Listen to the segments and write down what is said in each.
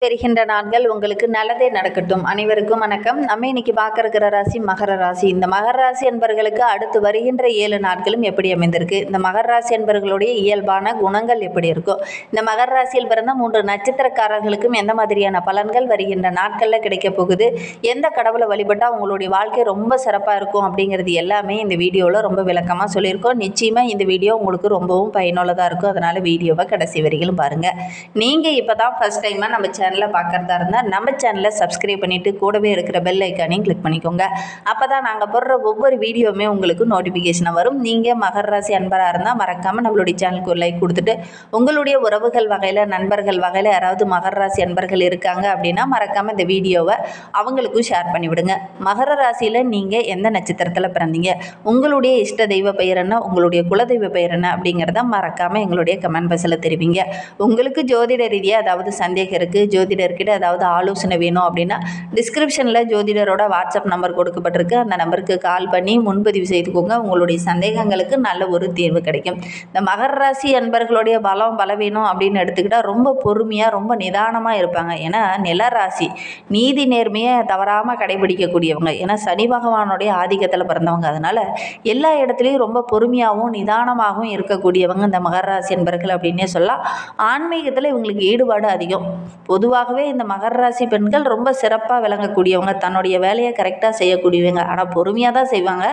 பெறுகின்ற நாட்கள் உங்களுக்கு நல்லதே நடக்கட்டும். அனைவருக்கும் வணக்கம். நம்ம இன்னைக்கு பார்க்க இருக்கிற ராசி மகர ராசி. இந்த மகர ராசி என்பவர்களுக்கு அடுத்து வருகின்ற 7 நாட்களும் எப்படி அமைந்திருக்கு, இந்த மகர ராசி என்பவர்களுடைய இயல்பான குணங்கள் எப்படி இருக்கும், இந்த மகர ராசியில் பிறந்த 3 நட்சத்திரக்காரர்களுக்கும் எந்த மாதிரியான பலன்கள் வருகின்ற நாட்களில் கிடைக்க போகுது, எந்த கடவுளை வழிபட்டால் உங்களுடைய வாழ்க்கை ரொம்ப சிறப்பாக இருக்கும் அப்படிங்கிறது எல்லாமே இந்த வீடியோவில் ரொம்ப விளக்கமாக சொல்லியிருக்கோம். நிச்சயமாக இந்த வீடியோ உங்களுக்கு ரொம்பவும் பயனுள்ளதாக இருக்கும். அதனால் வீடியோவை கடைசி வரையிலும் பாருங்கள். நீங்கள் இப்போ தான் ஃபஸ்ட் டைமாக நம்ம சேனலை பார்க்குறதா இருந்தால் நம்ம சேனலை சப்ஸ்கிரைப் பண்ணிவிட்டு கூடவே இருக்கிற பெல் ஐக்கானையும் கிளிக் பண்ணிக்கோங்க. அப்போ தான் நாங்கள் போடுற ஒவ்வொரு வீடியோவுமே உங்களுக்கு நோட்டிஃபிகேஷனாக வரும். நீங்கள் மகர ராசி அன்பராக இருந்தால் மறக்காமல் நம்மளுடைய சேனலுக்கு ஒரு லைக் கொடுத்துட்டு, உங்களுடைய உறவுகள் வகையில் நண்பர்கள் வகையில் யாராவது மகர ராசி அன்பர்கள் இருக்காங்க அப்படின்னா மறக்காமல் இந்த வீடியோவை அவங்களுக்கும் ஷேர் பண்ணிவிடுங்க. மகர ராசியில் நீங்கள் எந்த நட்சத்திரத்தில் பிறந்தீங்க, உங்களுடைய இஷ்ட தெய்வ பெயர் என்ன, உங்களுடைய குலதெய்வ பெயர் என்ன அப்படிங்கிறத மறக்காமல் எங்களுடைய கமெண்ட் பாக்ஸில் தெரிவிங்க. உங்களுக்கு ஜோதிட ரீதியாக ஏதாவது சந்தேகம் இருக்குது, ஜோதிடர்கிட்ட ஏதாவது ஆலோசனை வேணும் அப்படின்னா டிஸ்கிரிப்ஷனில் ஜோதிடரோட வாட்ஸ்அப் நம்பர் கொடுக்கப்பட்டிருக்கு. அந்த நம்பருக்கு கால் பண்ணி முன்பதிவு செய்துக்கோங்க. உங்களுடைய சந்தேகங்களுக்கு நல்ல ஒரு தீர்வு கிடைக்கும். இந்த மகர ராசி அன்பர்களுடைய பலவீனம் அப்படின்னு எடுத்துக்கிட்டால் ரொம்ப பொறுமையாக ரொம்ப நிதானமாக இருப்பாங்க. ஏன்னா நில ராசி, நீதி நேர்மையை தவறாமல் கடைபிடிக்கக்கூடியவங்க. ஏன்னா சனி பகவானுடைய ஆதிக்கத்தில் பிறந்தவங்க. அதனால் எல்லா இடத்துலையும் ரொம்ப பொறுமையாகவும் நிதானமாகவும் இருக்கக்கூடியவங்க இந்த மகர ராசி அன்பர்கள் அப்படின்னே சொல்லலாம். ஆன்மீகத்தில் இவங்களுக்கு ஈடுபாடு அதிகம். பொதுவாகவே இந்த மகர ராசி பெண்கள் ரொம்ப சிறப்பாக விளங்கக்கூடியவங்க, தன்னுடைய வேலையை கரெக்டாக செய்யக்கூடியவங்க. ஆனால் பொறுமையாக தான் செய்வாங்க,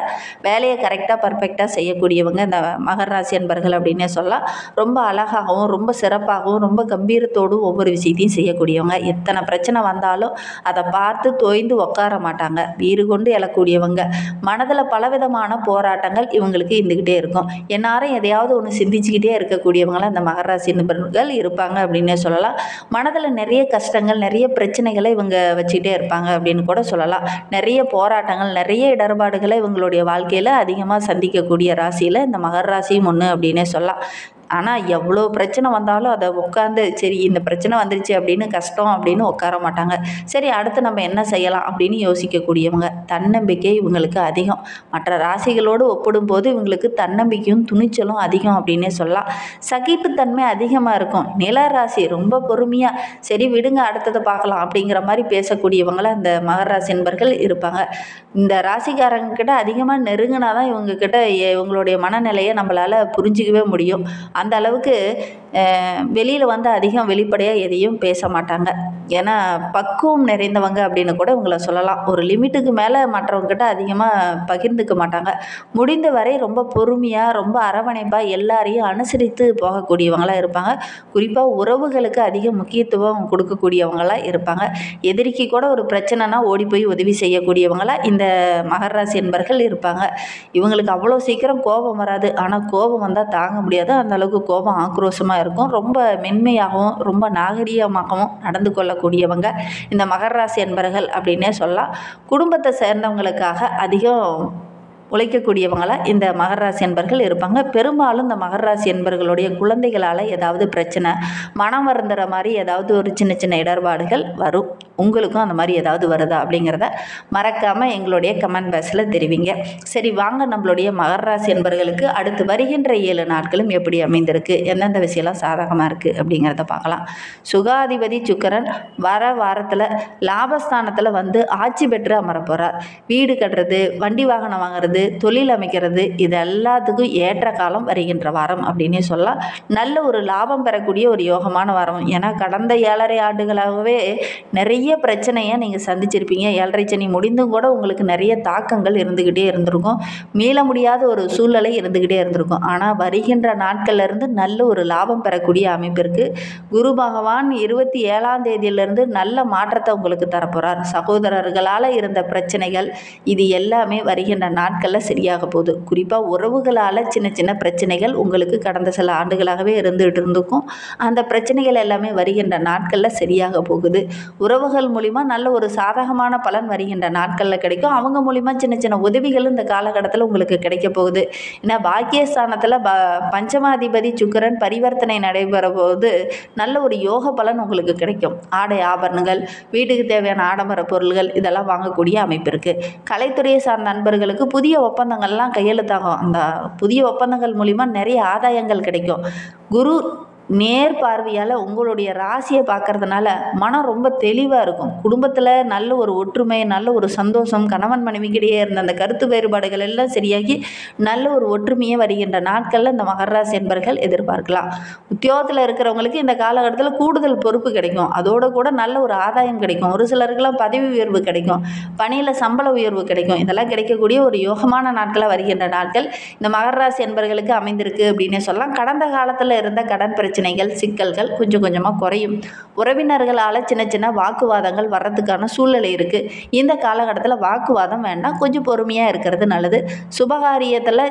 வேலையை கரெக்டாக பர்ஃபெக்டாக செய்யக்கூடியவங்க இந்த மகர ராசி அன்பர்கள் அப்படின்னே சொல்லலாம். ரொம்ப அழகாகவும் ரொம்ப சிறப்பாகவும் ரொம்ப கம்பீரத்தோடும் ஒவ்வொரு விஷயத்தையும் செய்யக்கூடியவங்க. எத்தனை பிரச்சனை வந்தாலும் அதை பார்த்து தோய்ந்து உட்கார மாட்டாங்க, வீறு கொண்டு எழக்கூடியவங்க. மனதில் பலவிதமான போராட்டங்கள் இவங்களுக்கு இருந்துக்கிட்டே இருக்கும். எல்லாரும் எதையாவது ஒன்று சிந்திச்சுக்கிட்டே இருக்கக்கூடியவங்களாம் இந்த மகர ராசி அன்பர்கள் இருப்பாங்க அப்படின்னே சொல்லலாம். மனதில் நிறைய கஷ்டங்கள், நிறைய பிரச்சனைகளை இவங்க வச்சுக்கிட்டே இருப்பாங்க அப்படின்னு கூட சொல்லலாம். நிறைய போராட்டங்கள், நிறைய இடர்பாடுகளை இவங்களுடைய வாழ்க்கையில் அதிகமாக சந்திக்கக்கூடிய ராசியில் இந்த மகர ராசியும் ஒன்று அப்படின்னே சொல்லலாம். ஆனால் எவ்வளோ பிரச்சனை வந்தாலும் அதை உட்காந்து சரி இந்த பிரச்சனை வந்துருச்சு அப்படின்னு கஷ்டம் அப்படின்னு உட்கார மாட்டாங்க. சரி அடுத்து நம்ம என்ன செய்யலாம் அப்படின்னு யோசிக்கக்கூடியவங்க. தன்னம்பிக்கை இவங்களுக்கு அதிகம். மற்ற ராசிகளோடு ஒப்பிடும்போது இவங்களுக்கு தன்னம்பிக்கையும் துணிச்சலும் அதிகம் அப்படின்னே சொல்லலாம். சகிப்புத்தன்மை அதிகமாக இருக்கும். நில ராசி ரொம்ப பொறுமையாக சரி விடுங்க அடுத்ததை பார்க்கலாம் அப்படிங்கிற மாதிரி பேசக்கூடியவங்கள இந்த மகர ராசி என்பர்கள் இருப்பாங்க. இந்த ராசிக்காரங்கிட்ட அதிகமாக நெருங்கினா தான் இவங்கக்கிட்ட இவங்களுடைய மனநிலையை நம்மளால் புரிஞ்சிக்கவே முடியும். அந்த அளவுக்கு வெளியில் வந்து அதிகம் வெளிப்படையாக எதையும் பேச மாட்டாங்க. ஏன்னா பக்குவம் நிறைந்தவங்க அப்படின்னு கூட இவங்களை சொல்லலாம். ஒரு லிமிட்டுக்கு மேலே மற்றவங்ககிட்ட அதிகமாக பகிர்ந்துக்க மாட்டாங்க. முடிந்த வரை ரொம்ப பொறுமையாக ரொம்ப அரவணைப்பாக எல்லாரையும் அனுசரித்து போகக்கூடியவங்களாக இருப்பாங்க. குறிப்பாக உறவுகளுக்கு அதிக முக்கியத்துவம் கொடுக்கக்கூடியவங்களாக இருப்பாங்க. எதிரிக்கு கூட ஒரு பிரச்சனைனா ஓடி போய் உதவி செய்யக்கூடியவங்களாக இந்த மகர ராசி என்பர்கள் இருப்பாங்க. இவங்களுக்கு அவ்வளோ சீக்கிரம் கோபம் வராது. ஆனால் கோபம் வந்தால் தாங்க முடியாது. அந்த அளவுக்கு கோபம் ஆக்ரோஷமாக இருக்கும். ரொம்ப மென்மையாகவும் ரொம்ப நாகரீகமாகவும் நடந்து கொள்ளக்கூடியவங்க இந்த மகர ராசி என்பர்கள் அப்படின்னே சொல்லலாம். குடும்பத்தை சேர்ந்தவங்களுக்காக அதிகம் உழைக்கக்கூடியவங்களாக இந்த மகர ராசி என்பர்கள் இருப்பாங்க. பெரும்பாலும் இந்த மகர ராசி என்பர்களுடைய குழந்தைகளால் ஏதாவது பிரச்சனை, மனம் வருந்துற மாதிரி ஏதாவது ஒரு சின்ன சின்ன இடர்பாடுகள் வரும். உங்களுக்கும் அந்த மாதிரி ஏதாவது வருதா அப்படிங்கிறத மறக்காமல் எங்களுடைய கமெண்ட் பாக்ஸில் தெரிவிங்க. சரி வாங்க நம்மளுடைய மகர ராசி என்பர்களுக்கு அடுத்து வருகின்ற 7 நாட்களும் எப்படி அமைந்திருக்கு, எந்தெந்த விஷயம்லாம் சாதகமாக இருக்குது அப்படிங்கிறத பார்க்கலாம். சுகாதிபதி சுக்கிரன் வர வாரத்தில் லாபஸ்தானத்தில் வந்து ஆட்சி பெற்று அமர போகிறார். வீடு கட்டுறது, வண்டி வாகனம் வாங்குறது, தொழில் அமைக்கிறது, இது எல்லாத்துக்கும் ஏற்ற காலம் வருகின்ற வாரம் அப்படின்னே சொல்லலாம். நல்ல ஒரு லாபம் பெறக்கூடிய ஒரு யோகமான வாரம். ஏன்னா கடந்த 7.5 ஆண்டுகளாகவே நிறைய பிரச்சனையை நீங்கள் சந்திச்சிருப்பீங்க. 7.5 சனி முடிந்தும் கூட உங்களுக்கு நிறைய தாக்கங்கள் இருந்துக்கிட்டே இருந்திருக்கும். மீள முடியாத ஒரு சூழ்நிலை இருந்துக்கிட்டே இருந்திருக்கும். ஆனால் வருகின்ற நாட்கள்லேருந்து நல்ல ஒரு லாபம் பெறக்கூடிய அமைப்பு இருக்குது. குரு பகவான் 27ஆம் தேதியிலிருந்து நல்ல மாற்றத்தை உங்களுக்கு தரப்போகிறார். சகோதரர்களால் இருந்த பிரச்சனைகள் இது எல்லாமே வருகின்ற நாட்களில் சரியாக போகுது. குறிப்பாக உறவுகளால் சின்ன சின்ன பிரச்சனைகள் உங்களுக்கு கடந்த சில ஆண்டுகளாகவே இருந்துகிட்டு இருந்துக்கும். அந்த பிரச்சனைகள் எல்லாமே வருகின்ற நாட்களில் சரியாக போகுது. உறவுகள் மூலிமா நல்ல ஒரு சாதகமான பலன் வருகின்ற நாட்களில் கிடைக்கும். அவங்க மூலிமா சின்ன சின்ன உதவிகள் இந்த காலகட்டத்தில் உங்களுக்கு கிடைக்க போகுது. ஏன்னா பாக்கியஸ்தானத்தில் பஞ்சமாதிபதி சுக்கிரன் பரிவர்த்தனை நடைபெற போது நல்ல ஒரு யோக பலன் உங்களுக்கு கிடைக்கும். ஆடை ஆபரணங்கள், வீட்டுக்கு தேவையான ஆடம்பர பொருள்கள் இதெல்லாம் வாங்கக்கூடிய அமைப்பு இருக்குது. கலைத்துறையை சார்ந்த நண்பர்களுக்கு புதிய ஒப்பந்தங்கள்லாம் கையெழுத்தாகும். அந்த புதிய ஒப்பந்தங்கள் மூலிமா நிறைய ஆதாயங்கள் கிடைக்கும். குரு நேர் பார்வையால் உங்களுடைய ராசியை பார்க்கறதுனால மனம் ரொம்ப தெளிவாக இருக்கும். குடும்பத்தில் நல்ல ஒரு ஒற்றுமை, நல்ல ஒரு சந்தோஷம், கணவன் மனைவிக்கிடையே இருந்த அந்த கருத்து வேறுபாடுகள் எல்லாம் சரியாகி நல்ல ஒரு ஒற்றுமையை வருகின்ற நாட்களில் இந்த மகர ராசி என்பர்கள் எதிர்பார்க்கலாம். உத்தியோகத்தில் இருக்கிறவங்களுக்கு இந்த காலகட்டத்தில் கூடுதல் பொறுப்பு கிடைக்கும். அதோடு கூட நல்ல ஒரு ஆதாயம் கிடைக்கும். ஒரு சிலருக்கெல்லாம் பதவி உயர்வு கிடைக்கும், பணியில் சம்பள உயர்வு கிடைக்கும். இதெல்லாம் கிடைக்கக்கூடிய ஒரு யோகமான நாட்களாக வருகின்ற நாட்கள் இந்த மகர ராசி என்பர்களுக்கு அமைந்திருக்கு அப்படின்னே சொல்லலாம். கடந்த காலத்தில் இருந்த கடன் பிரச்சனைகள், சிக்கல்கள் கொஞ்சம் கொஞ்சமாக குறையும். உறவினர்களால் சின்ன சின்ன வாக்குவாதங்கள் வர்றதுக்கான சூழ்நிலை இருக்குது. இந்த காலகட்டத்தில் வாக்குவாதம் வேண்டாம், கொஞ்சம் பொறுமையாக இருக்கிறது நல்லது. சுபகாரியத்தில்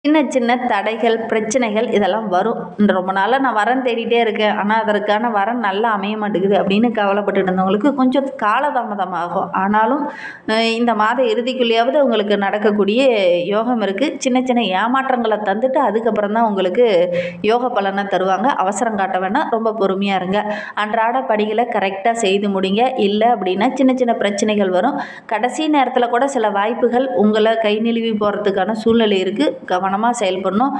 சின்ன சின்ன தடைகள், பிரச்சனைகள் இதெல்லாம் வரும். ரொம்ப நாளாக நான் வரன் தேடிட்டே இருக்கேன், ஆனால் அதற்கான வரன் நல்லா அமைய மாட்டேங்குது அப்படின்னு கவலைப்பட்டு இருந்தவங்களுக்கு கொஞ்சம் காலதாமதமாகும். ஆனாலும் இந்த மாத இறுதிக்குள்ளேயாவது உங்களுக்கு நடக்கக்கூடிய யோகம் இருக்குது. சின்ன சின்ன ஏமாற்றங்களை தந்துட்டு அதுக்கப்புறம் தான் உங்களுக்கு யோக பலனை தருவாங்க. அவசரம் காட்ட வேண்டாம், ரொம்ப பொறுமையாக இருங்க. அன்றாட பணிகளை கரெக்டாக செய்து முடிங்க. இல்லை அப்படின்னா சின்ன சின்ன பிரச்சனைகள் வரும். கடைசி நேரத்தில் கூட சில வாய்ப்புகள் உங்களை கை நழுவி போகிறதுக்கான சூழ்நிலை இருக்குது. கவனமாக செயல்படணும்.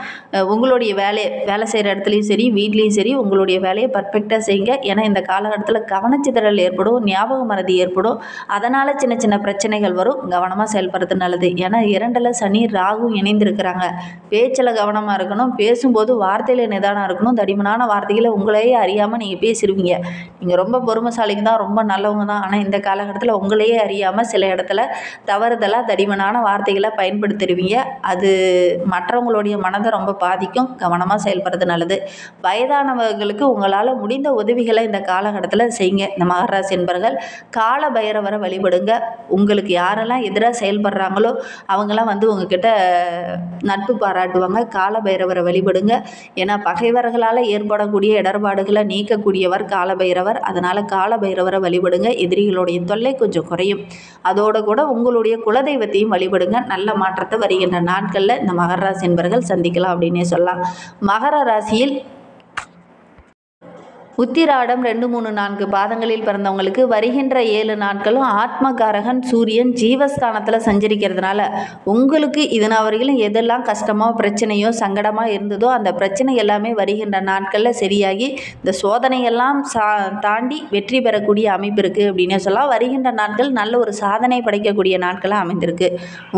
உங்களுடைய வேலை செய்கிற இடத்துலையும் சரி, வீட்லேயும் சரி உங்களுடைய வேலையை பர்ஃபெக்டாக செய்யுங்க. ஏன்னா இந்த காலகட்டத்தில் கவனச்சிதறல் ஏற்படும், ஞாபக மறதி ஏற்படும். அதனால் சின்ன சின்ன பிரச்சனைகள் வரும். கவனமாக செயல்படுறது நல்லது. ஏன்னா 2ல் சனி ராகும் இணைந்திருக்கிறாங்க. பேச்சில் கவனமாக இருக்கணும். பேசும்போது வார்த்தையில் நிதானம் இருக்கணும். தடிமனான வார்த்தைகளை உங்களையே அறியாமல் நீங்கள் பேசிடுவீங்க. நீங்கள் ரொம்ப பொறுமைசாலிங்க தான், ரொம்ப நல்லவங்க தான். ஆனால் இந்த காலகட்டத்தில் உங்களையே அறியாமல் சில இடத்துல தவறுதலாக தடிமனான வார்த்தைகளை பயன்படுத்திடுவீங்க. அது மற்றவங்களுடைய மனதை ரொம்ப பாதிக்கும். கவனமாக செயல்படுறது நல்லது. வயதானவர்களுக்கு உங்களால் முடிந்த உதவிகளை இந்த காலகட்டத்தில் செய்யுங்க. இந்த மகர ராசி என்பர்கள் கால பைரவரை வழிபடுங்க. உங்களுக்கு யாரெல்லாம் எதிராக செயல்படுறாங்களோ அவங்களாம் உங்ககிட்ட நட்பு பாராட்டுவாங்க. கால பைரவரை வழிபடுங்க. ஏன்னா பகைவர்களால் ஏற்படக்கூடிய இடர்பாடுகளை நீக்கக்கூடியவர் கால பைரவர். அதனால் கால பைரவரை வழிபடுங்க. எதிரிகளுடைய தொல்லை கொஞ்சம் குறையும். அதோடு கூட உங்களுடைய குலதெய்வத்தையும் வழிபடுங்க. நல்ல மாற்றத்தை வருகின்ற நாட்களில் இந்த மகர ராசி என்பர்கள் சந்திக்கலாம் அப்படின்னே சொல்லலாம். மகர ராசியில் உத்திராடம் 2, 3, 4 பாதங்களில் பிறந்தவங்களுக்கு வருகின்ற 7 நாட்களும் ஆத்மகாரகன் சூரியன் ஜீவஸ்தானத்தில் சஞ்சரிக்கிறதுனால உங்களுக்கு இதனால் வரையிலும் எதெல்லாம் கஷ்டமோ பிரச்சனையோ சங்கடமாக இருந்ததோ அந்த பிரச்சனை எல்லாமே வருகின்ற நாட்களில் சரியாகி இந்த சோதனையெல்லாம் தாண்டி வெற்றி பெறக்கூடிய அமைப்பு இருக்குது அப்படின்னே சொல்லலாம். வருகின்ற நாட்கள் நல்ல ஒரு சாதனை படைக்கக்கூடிய நாட்களாக அமைந்திருக்கு.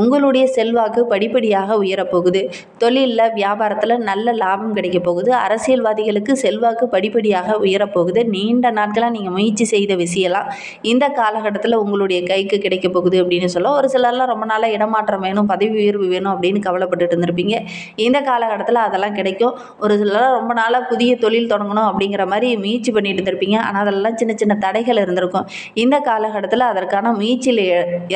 உங்களுடைய செல்வாக்கு படிப்படியாக உயரப்போகுது. தொழிலில் வியாபாரத்தில் நல்ல லாபம் கிடைக்க போகுது. அரசியல்வாதிகளுக்கு செல்வாக்கு படிப்படியாக உயரப்போகுது. நீண்ட நாட்களாக நீங்கள் முயற்சி செய்த விஷயம்லாம் இந்த காலகட்டத்தில் உங்களுடைய கைக்கு கிடைக்க போகுது அப்படின்னு சொல்லலாம். ஒரு சிலர்லாம் ரொம்ப நாளாக இடமாற்றம் வேணும், பதவி உயர்வு வேணும் அப்படின்னு கவலைப்பட்டுட்டு இருந்திருப்பீங்க. இந்த காலகட்டத்தில் அதெல்லாம் கிடைக்கும். ஒரு சிலர் ரொம்ப நாளாக புதிய தொழில் தொடங்கணும் அப்படிங்கிற மாதிரி முயற்சி பண்ணிட்டு இருந்திருப்பீங்க. ஆனால் அதெல்லாம் சின்ன சின்ன தடைகள் இருந்திருக்கும். இந்த காலகட்டத்தில் அதற்கான முயற்சியில்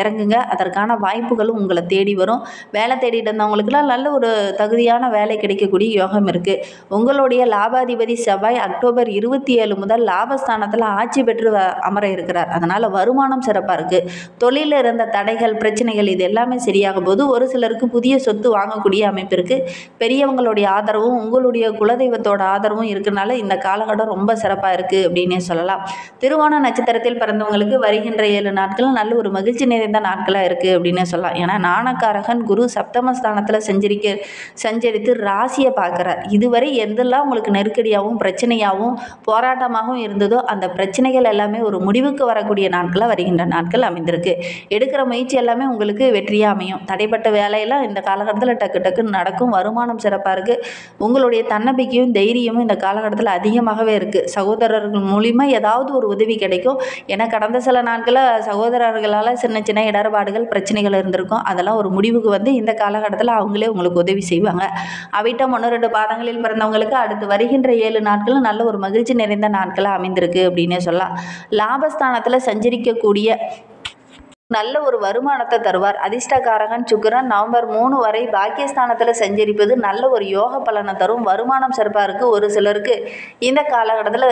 இறங்குங்க. அதற்கான வாய்ப்புகளும் உங்களை தேடி வரும். வேலை தேடிட்டு இருந்தவங்களுக்குலாம் நல்ல ஒரு தகுதியான வேலை கிடைக்கக்கூடிய யோகம் இருக்குது. உங்களுடைய லாபாதிபதி செவ்வாய் அக்டோபர் 27 முதல் லாபஸ்தானத்தில் ஆட்சி பெற்று அமர இருக்கிறார். அதனால் வருமானம் சிறப்பாக இருக்குது. தொழிலில் இருந்த தடைகள், பிரச்சனைகள் இது எல்லாமே சரியாகும் போது ஒரு சிலருக்கு புதிய சொத்து வாங்கக்கூடிய அமைப்பு இருக்குது. பெரியவங்களுடைய ஆதரவும் உங்களுடைய குலதெய்வத்தோட ஆதரவும் இருக்கிறனால இந்த காலகட்டம் ரொம்ப சிறப்பாக இருக்குது அப்படின்னே சொல்லலாம். திருவோண நட்சத்திரத்தில் பிறந்தவங்களுக்கு வருகின்ற 7 நாட்களும் நல்ல ஒரு மகிழ்ச்சி நிறைந்த நாட்களாக இருக்குது அப்படின்னே சொல்லலாம். ஏன்னா நாணக்காரகன் குரு சப்தமஸ்தானத்தில் சஞ்சரித்து ராசியை பார்க்குறார். இதுவரை எதெல்லாம் உங்களுக்கு நெருக்கடியாகவும் பிரச்சனையாகவும் போராட்டமாகவும் இருந்ததோ அந்த பிரச்சனைகள் எல்லாமே ஒரு முடிவுக்கு வரக்கூடிய நாட்களாக வருகின்ற நாட்கள் அமைந்திருக்கு. எடுக்கிற முயற்சி எல்லாமே உங்களுக்கு வெற்றியாக அமையும். தடைப்பட்ட வேலையெல்லாம் இந்த காலகட்டத்தில் டக்கு டக்குன்னு நடக்கும். வருமானம் சிறப்பாக இருக்குது. உங்களுடைய தன்னம்பிக்கையும் தைரியமும் இந்த காலகட்டத்தில் அதிகமாகவே இருக்குது. சகோதரர்கள் மூலிமா ஏதாவது ஒரு உதவி கிடைக்கும். ஏன்னா கடந்த சில நாட்களில் சகோதரர்களால் சின்ன சின்ன இடர்பாடுகள் பிரச்சனைகள் இருந்திருக்கும். அதெல்லாம் ஒரு முடிவுக்கு இந்த காலகட்டத்தில் அவங்களே உங்களுக்கு உதவி செய்வாங்க. அவிட்டம் 1, 2 பாதங்களில் பிறந்தவங்களுக்கு அடுத்து வருகின்ற 7 நாட்களும் நல்ல ஒரு மகிழ்ச்சி நிறைந்த நாட்களாக அமைந்திருக்கு அப்படின்னே சொல்லலாம். லாபஸ்தானத்தில் சஞ்சரிக்கக்கூடிய நல்ல ஒரு வருமானத்தை தருவார். அதிர்ஷ்டகாரகன் சுக்கிரன் நவம்பர் 3 வரை பாக்கியஸ்தானத்தில் சஞ்சரிப்பது நல்ல ஒரு யோக பலனை தரும். வருமானம் சிறப்பாக இருக்குது. ஒரு சிலருக்கு இந்த காலகட்டத்தில்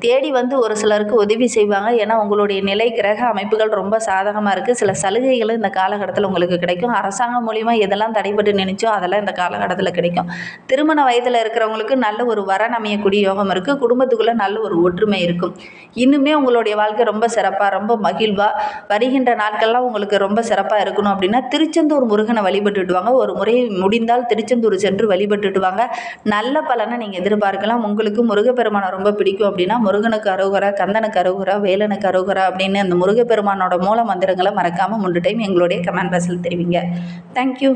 தேடி ஒரு சிலருக்கு உதவி செய்வாங்க. ஏன்னா உங்களுடைய நிலை கிரக அமைப்புகள் ரொம்ப சாதகமாக இருக்குது. சில சலுகைகளும் இந்த காலகட்டத்தில் உங்களுக்கு கிடைக்கும். அரசாங்கம் மூலிமா எதெல்லாம் தடைப்பட்டு நினைச்சோ அதெல்லாம் இந்த காலகட்டத்தில் கிடைக்கும். திருமண வயதில் இருக்கிறவங்களுக்கு நல்ல ஒரு வரன் அமையக்கூடிய யோகம் இருக்குது. குடும்பத்துக்குள்ளே நல்ல ஒரு ஒற்றுமை இருக்கும். இன்னுமே உங்களுடைய வாழ்க்கை ரொம்ப சிறப்பாக ரொம்ப மகிழ்வாக வருகின்ற வருகின்ற நாட்கள்லாம் உங்களுக்கு ரொம்ப சிறப்பாக இருக்கணும் அப்படின்னா திருச்செந்தூர் முருகனை வழிபட்டுட்டு வாங்க. ஒரு முறை முடிந்தால் திருச்செந்தூர் சென்று வழிபட்டுட்டு வாங்க. நல்ல பலனை நீங்கள் எதிர்பார்க்கலாம். உங்களுக்கு முருகப்பெருமானை ரொம்ப பிடிக்கும் அப்படின்னா முருகனுக்கு அரோகரா, கந்தனுக்கு அரோகரா, வேலனுக்கு அரோகரா அப்படின்னு அந்த முருகப்பெருமானோட மூல மந்திரங்களை மறக்காமல் 3 டைம் எங்களுடைய கமெண்ட் பாக்ஸில் தெரிவிங்க. தேங்க்யூ.